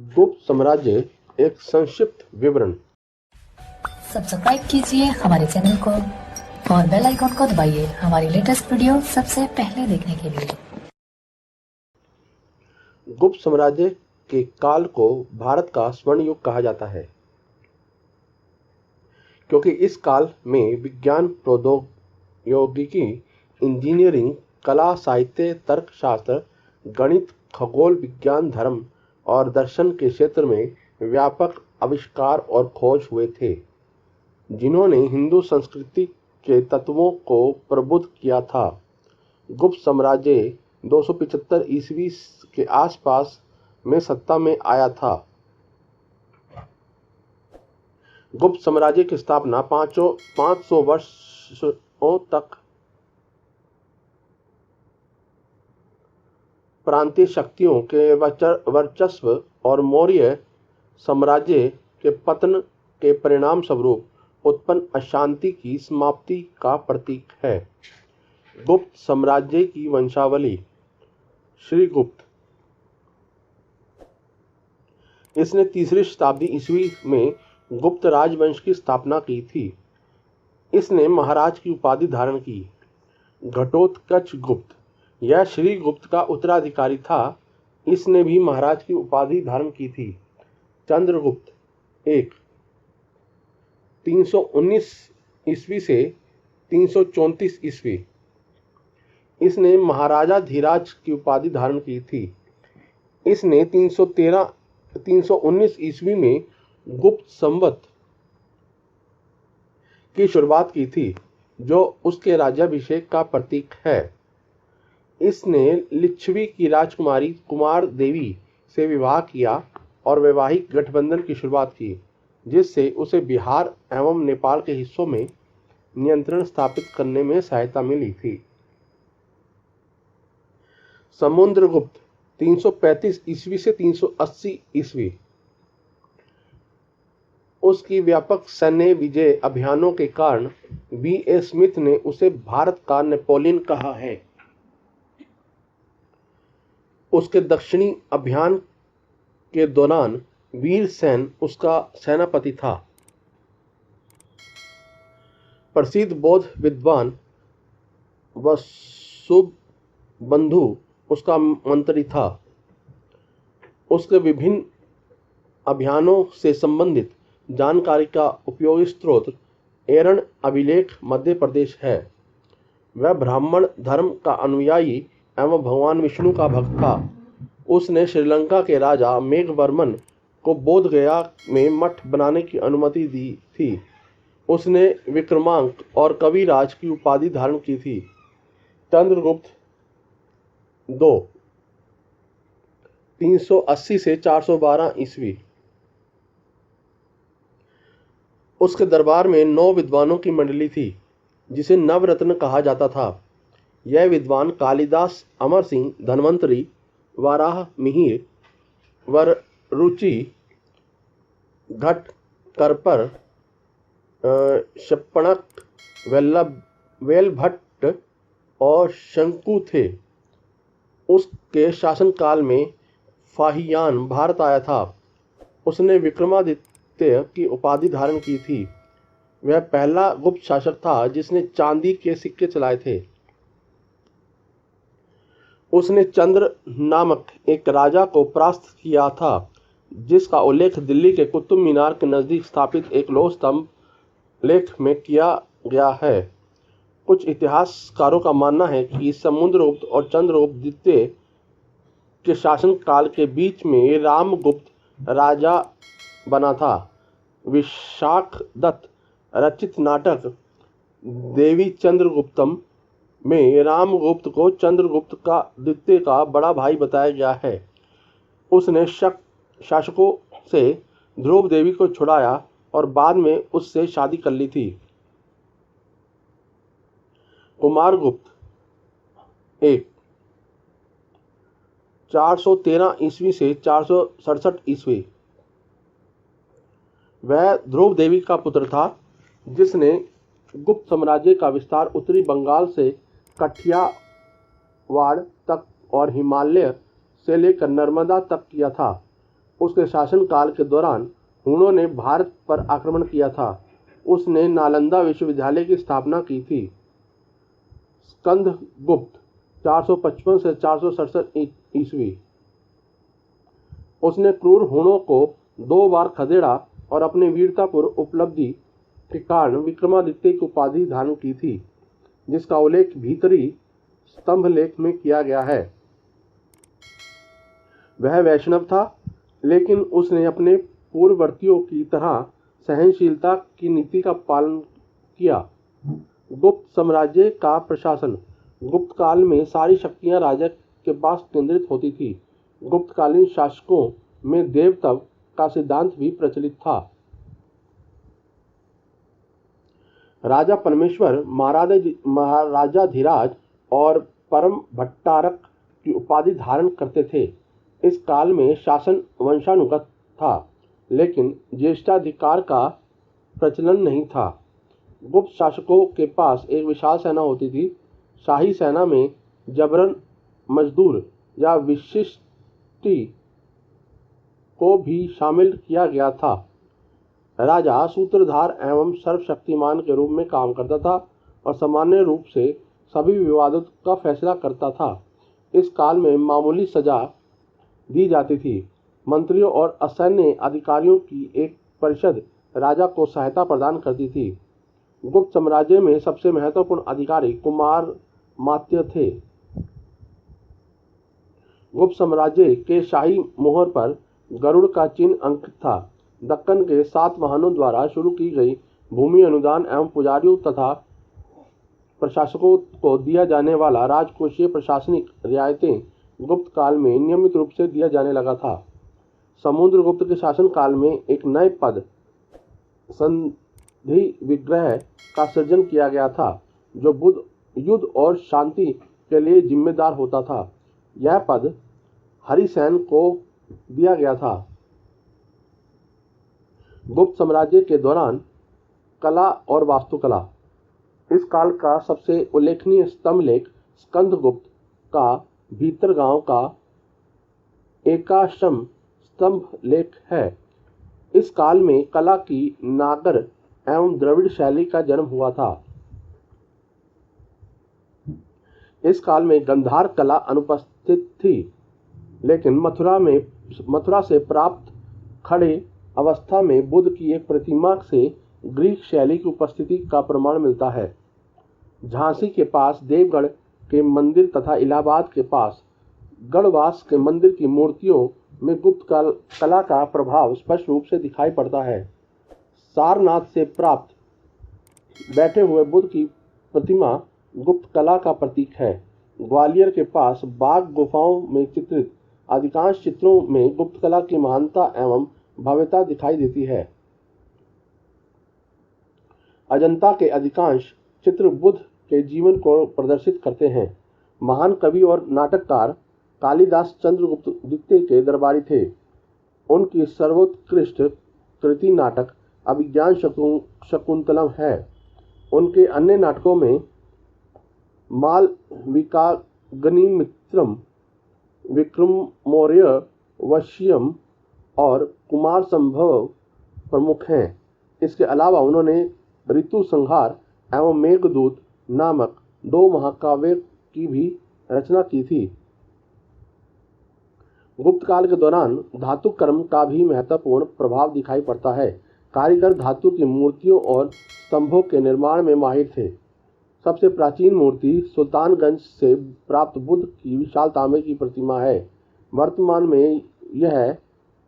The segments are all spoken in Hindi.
गुप्त साम्राज्य एक संक्षिप्त विवरण। सब्सक्राइब कीजिए हमारे चैनल को और बेल आइकॉन को दबाइए हमारी लेटेस्ट वीडियो सबसे पहले देखने के लिए। गुप्त साम्राज्य के काल को भारत का स्वर्ण युग कहा जाता है, क्योंकि इस काल में विज्ञान, प्रौद्योगिकी, इंजीनियरिंग, कला, साहित्य, तर्कशास्त्र, गणित, खगोल विज्ञान, धर्म और दर्शन के क्षेत्र में व्यापक आविष्कार और खोज हुए थे, जिन्होंने हिंदू संस्कृति के तत्वों को प्रबुद्ध किया था। गुप्त साम्राज्य 275 ईस्वी के आसपास में सत्ता में आया था। गुप्त साम्राज्य की स्थापना 500 वर्षों तक प्रांतीय शक्तियों के वर्चस्व और मौर्य साम्राज्य के पतन के परिणाम स्वरूप उत्पन्न अशांति की समाप्ति का प्रतीक है। गुप्त साम्राज्य की वंशावली। श्रीगुप्त, इसने 3री शताब्दी ईस्वी में गुप्त राजवंश की स्थापना की थी। इसने महाराज की उपाधि धारण की। घटोत्कच गुप्त, यह श्रीगुप्त का उत्तराधिकारी था। इसने भी महाराज की उपाधि धारण की थी। चंद्रगुप्त एक 319 ईस्वी से 334 ईस्वी, इसने महाराजा धीराज की उपाधि धारण की थी। इसने 319 ईस्वी में गुप्त संवत की शुरुआत की थी, जो उसके राज्याभिषेक का प्रतीक है। इसने लिच्छवी की राजकुमारी कुमार देवी से विवाह किया और वैवाहिक गठबंधन की शुरुआत की, जिससे उसे बिहार एवं नेपाल के हिस्सों में नियंत्रण स्थापित करने में सहायता मिली थी। समुद्रगुप्त 335 ईस्वी से 380 ईस्वी, उसकी व्यापक सैन्य विजय अभियानों के कारण B.A. स्मिथ ने उसे भारत का नेपोलियन कहा है। उसके दक्षिणी अभियान के दौरान वीरसेन उसका सेनापति था। प्रसिद्ध बौद्ध विद्वान वसुबंधु उसका मंत्री था। उसके विभिन्न अभियानों से संबंधित जानकारी का उपयोगी स्रोत एरन अभिलेख मध्य प्रदेश है। वह ब्राह्मण धर्म का अनुयायी एवं भगवान विष्णु का भक्त था। उसने श्रीलंका के राजा मेघवर्मन को बोध गया में मठ बनाने की अनुमति दी थी। उसने विक्रमांक और कविराज की उपाधि धारण की थी। चंद्रगुप्त 2 380 से 412 ईस्वी, उसके दरबार में 9 विद्वानों की मंडली थी, जिसे नवरत्न कहा जाता था। यह विद्वान कालिदास, अमर सिंह, धन्वंतरी, वाराह मिहिर, वररुचि, घटकरपर, शप्पणक, वेलभट्ट और शंकु थे। उसके शासनकाल में फाहियान भारत आया था। उसने विक्रमादित्य की उपाधि धारण की थी। वह पहला गुप्त शासक था जिसने चांदी के सिक्के चलाए थे। उसने चंद्र नामक एक राजा को परास्त किया था, जिसका उल्लेख दिल्ली के कुतुब मीनार के नजदीक स्थापित एक लौह स्तंभ लेख में किया गया है। कुछ इतिहासकारों का मानना है कि समुद्रगुप्त और चंद्रगुप्त द्वितीय के शासन काल के बीच में रामगुप्त राजा बना था। विशाख दत्त रचित नाटक देवी चंद्रगुप्तम में रामगुप्त को चंद्रगुप्त का द्वितीय का बड़ा भाई बताया गया है। उसने शासकों से ध्रुव देवी को छुड़ाया और बाद में उससे शादी कर ली थी। कुमारगुप्त 1 413 ईस्वी से 467 ईस्वी, वह ध्रुव देवी का पुत्र था, जिसने गुप्त साम्राज्य का विस्तार उत्तरी बंगाल से कठियावाड़ तक और हिमालय से लेकर नर्मदा तक किया था। उसके शासनकाल के दौरान हुणों ने भारत पर आक्रमण किया था। उसने नालंदा विश्वविद्यालय की स्थापना की थी। स्कंदगुप्त 455 से 467 ईस्वी। उसने क्रूर हुणों को 2 बार खदेड़ा और अपनी वीरतापूर्ण उपलब्धि के कारण विक्रमादित्य की उपाधि धारण की थी, जिसका उल्लेख भीतरी स्तंभ लेख में किया गया है। वह वैष्णव था, लेकिन उसने अपने पूर्ववर्तियों की तरह सहनशीलता की नीति का पालन किया। गुप्त साम्राज्य का प्रशासन। गुप्त काल में सारी शक्तियां राजा के पास केंद्रित होती थी। गुप्तकालीन शासकों में देवत्व का सिद्धांत भी प्रचलित था। राजा परमेश्वर, महाराजाधिराज और परम भट्टारक की उपाधि धारण करते थे। इस काल में शासन वंशानुगत था, लेकिन ज्येष्ठाधिकार का प्रचलन नहीं था। गुप्त शासकों के पास एक विशाल सेना होती थी। शाही सेना में जबरन मजदूर या विशिष्टि को भी शामिल किया गया था। राजा सूत्रधार एवं सर्वशक्तिमान के रूप में काम करता था और सामान्य रूप से सभी विवादों का फैसला करता था। इस काल में मामूली सजा दी जाती थी। मंत्रियों और असैन्य अधिकारियों की एक परिषद राजा को सहायता प्रदान करती थी। गुप्त साम्राज्य में सबसे महत्वपूर्ण अधिकारी कुमार मात्य थे। गुप्त साम्राज्य के शाही मोहर पर गरुड़ का चिन्ह अंकित था। दक्कन के 7 महानों द्वारा शुरू की गई भूमि अनुदान एवं पुजारियों तथा प्रशासकों को दिया जाने वाला राजकोषीय प्रशासनिक रियायतें गुप्त काल में नियमित रूप से दिया जाने लगा था। समुद्रगुप्त के शासन काल में एक नए पद संधि विग्रह का सृजन किया गया था, जो युद्ध और शांति के लिए जिम्मेदार होता था। यह पद हरिसेन को दिया गया था। गुप्त साम्राज्य के दौरान कला और वास्तुकला। इस काल का सबसे उल्लेखनीय स्तंभ लेख स्कंदगुप्त का भीतरगांव का एकाश्म स्तंभ लेख है। इस काल में कला की नागर एवं द्रविड़ शैली का जन्म हुआ था। इस काल में गंधार कला अनुपस्थित थी, लेकिन मथुरा से प्राप्त खड़े अवस्था में बुद्ध की एक प्रतिमा से ग्रीक शैली की उपस्थिति का प्रमाण मिलता है। झांसी के पास देवगढ़ के मंदिर तथा इलाहाबाद के पास गढ़वास के मंदिर की मूर्तियों में गुप्त कला का प्रभाव स्पष्ट रूप से दिखाई पड़ता है। सारनाथ से प्राप्त बैठे हुए बुद्ध की प्रतिमा गुप्त कला का प्रतीक है। ग्वालियर के पास बाघ गुफाओं में चित्रित अधिकांश चित्रों में गुप्त कला की महानता एवं भव्यता दिखाई देती है। अजंता के अधिकांश चित्र बुद्ध के जीवन को प्रदर्शित करते हैं। महान कवि और नाटककार कालिदास चंद्रगुप्त द्वितीय के दरबारी थे। उनकी सर्वोत्कृष्ट कृति नाटक अभिज्ञान शकुंतलम है। उनके अन्य नाटकों में मालविकाग्निमित्रम, विक्रमोर्य, वश्यम और कुमार संभव प्रमुख हैं। इसके अलावा उन्होंने ऋतु संहार एवं मेघदूत नामक 2 महाकाव्य की भी रचना की थी। गुप्त काल के दौरान धातु कर्म का भी महत्वपूर्ण प्रभाव दिखाई पड़ता है। कारीगर धातु की मूर्तियों और स्तंभों के निर्माण में माहिर थे। सबसे प्राचीन मूर्ति सुल्तानगंज से प्राप्त बुद्ध की विशाल तांबे की प्रतिमा है। वर्तमान में यह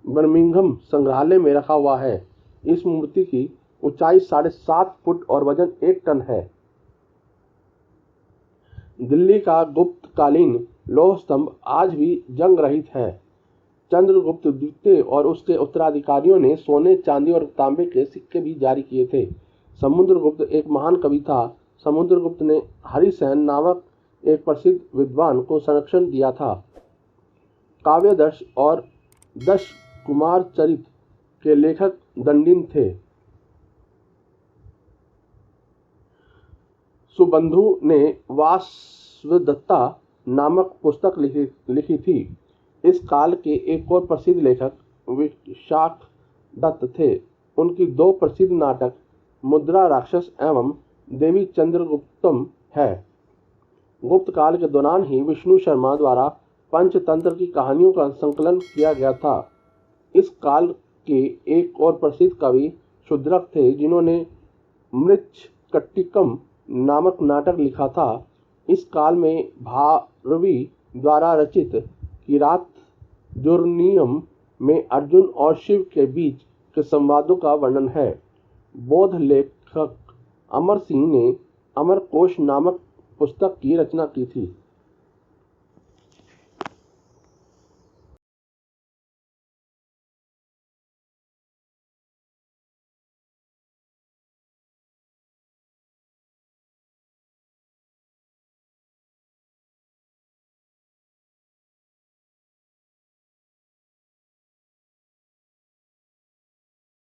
बर्मिंघम संग्रहालय में रखा हुआ है। इस मूर्ति की ऊंचाई 7.5 फुट और वजन 1 टन है। दिल्ली का गुप्तकालीन लौह स्तंभ आज भी जंग रहित है। चंद्रगुप्त द्वितीय और उसके उत्तराधिकारियों ने सोने, चांदी और तांबे के सिक्के भी जारी किए थे। समुद्रगुप्त एक महान कवि था। समुद्रगुप्त ने हरिसेन नामक एक प्रसिद्ध विद्वान को संरक्षण दिया था। काव्यदर्श और 10 कुमार चरित के लेखक दंडिन थे। सुबंधु ने वासवदत्ता नामक पुस्तक लिखी थी। इस काल के एक और प्रसिद्ध लेखक विशाख दत्त थे। उनकी दो प्रसिद्ध नाटक मुद्रा राक्षस एवं देवी चंद्रगुप्तम है। गुप्त काल के दौरान ही विष्णु शर्मा द्वारा पंचतंत्र की कहानियों का संकलन किया गया था। इस काल के एक और प्रसिद्ध कवि शूद्रक थे जिन्होंने मृच्छकटिकम नामक नाटक लिखा था। इस काल में भारवी द्वारा रचित किरातजुर्नियम में अर्जुन और शिव के बीच के संवादों का वर्णन है। बौद्ध लेखक अमर सिंह ने अमरकोश नामक पुस्तक की रचना की थी।